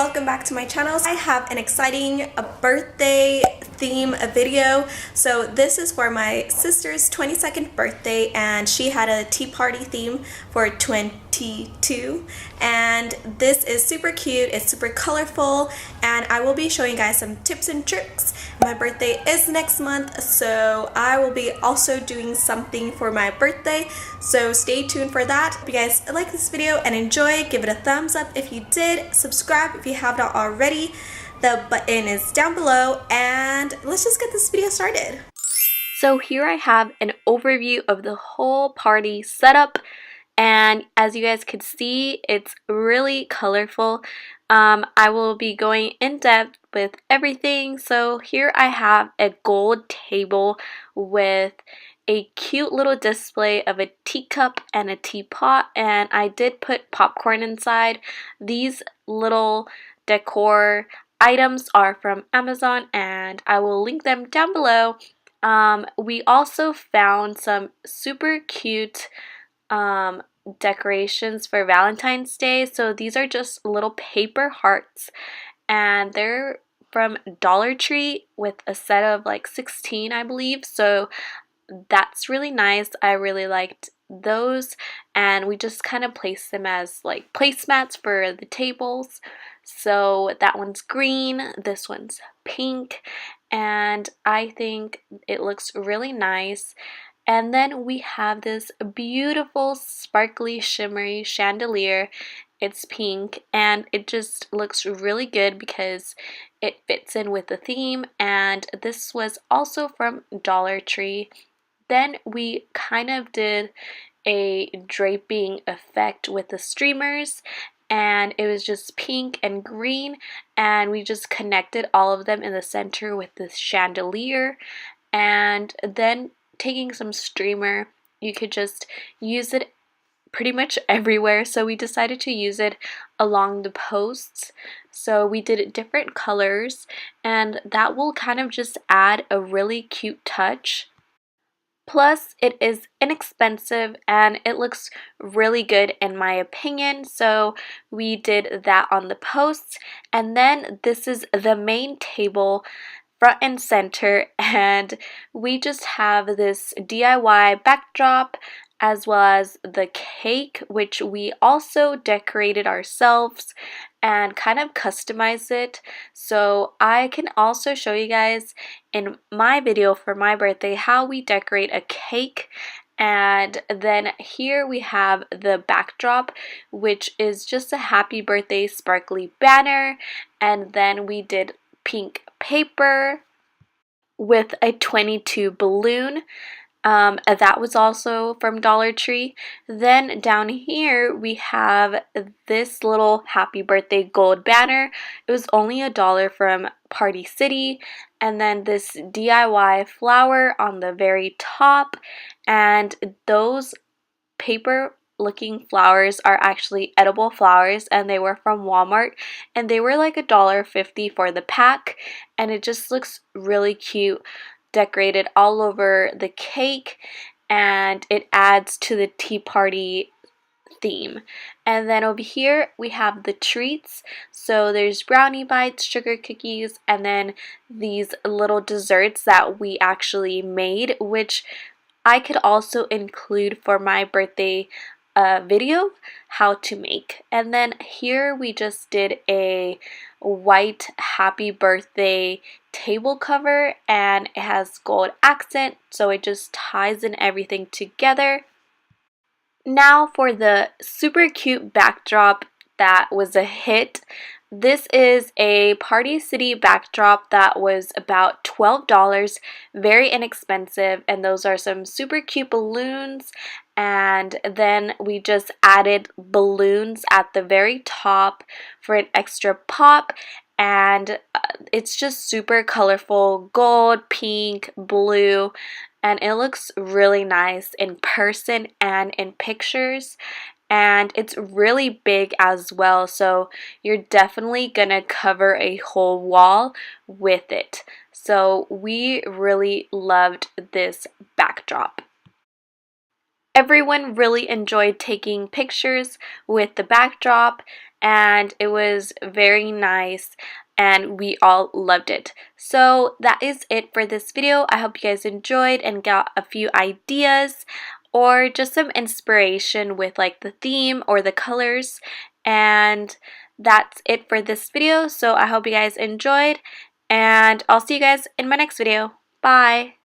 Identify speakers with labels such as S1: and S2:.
S1: welcome back to my channel. I have an exciting birthday theme video. So this is for my sister's 22nd birthday, and she had a tea party theme for 22, and this is super cute. It's super colorful, and I will be showing you guys some tips and tricks. My birthday is next month, so I will be also doing something for my birthday, so stay tuned for that. If you guys like this video and enjoy, give it a thumbs up if you did, subscribe if you have not already. The button is down below, and let's just get this video started. So here I have an overview of the whole party setup, and as you guys can see, it's really colorful. I will be going in depth with everything. So here I have a gold table with a cute little display of a teacup and a teapot, and I did put popcorn inside. These little decor items are from Amazon, and I will link them down below. We also found some super cute decorations for Valentine's Day. So these are just little paper hearts, and they're from Dollar Tree with a set of like 16, I believe. So that's really nice. I really liked those, and we just kind of placed them as like placemats for the tables. So that one's green, this one's pink, and I think it looks really nice. And then we have this beautiful sparkly shimmery chandelier. It's pink, and it just looks really good because it fits in with the theme, and this was also from Dollar Tree. Then we kind of did a draping effect with the streamers, and it was just pink and green, and we just connected all of them in the center with this chandelier. And then taking some streamer, you could just use it pretty much everywhere, so we decided to use it along the posts. So we did different colors, and that will kind of just add a really cute touch. Plus, it is inexpensive and it looks really good in my opinion, so we did that on the posts. And then this is the main table, front and center, and we just have this DIY backdrop as well as the cake, which we also decorated ourselves and kind of customized it. So I can also show you guys in my video for my birthday how we decorate a cake. And then here we have the backdrop, which is just a happy birthday sparkly banner, and then we did pink paper with a 22 balloon. That was also from Dollar Tree. Then down here we have this little happy birthday gold banner. It was only $1 from Party City. And then this DIY flower on the very top, and those paper looking flowers are actually edible flowers, and they were from Walmart, and they were like $1.50 for the pack, and it just looks really cute decorated all over the cake, and it adds to the tea party theme. And then over here we have the treats. So there's brownie bites, sugar cookies, and then these little desserts that we actually made, which I could also include for my birthday video how to make. And then here we just did a white happy birthday table cover, and it has gold accent, so it just ties in everything together. Now for the super cute backdrop that was a hit. This is a Party City backdrop that was about $12, very inexpensive, and those are some super cute balloons. And then we just added balloons at the very top for an extra pop, and it's just super colorful, gold, pink, blue, and it looks really nice in person and in pictures. And it's really big as well, so you're definitely gonna cover a whole wall with it. So we really loved this backdrop. Everyone really enjoyed taking pictures with the backdrop, and it was very nice and we all loved it. So that is it for this video. I hope you guys enjoyed and got a few ideas or just some inspiration with like the theme or the colors, and that's it for this video. So I hope you guys enjoyed, and I'll see you guys in my next video. Bye!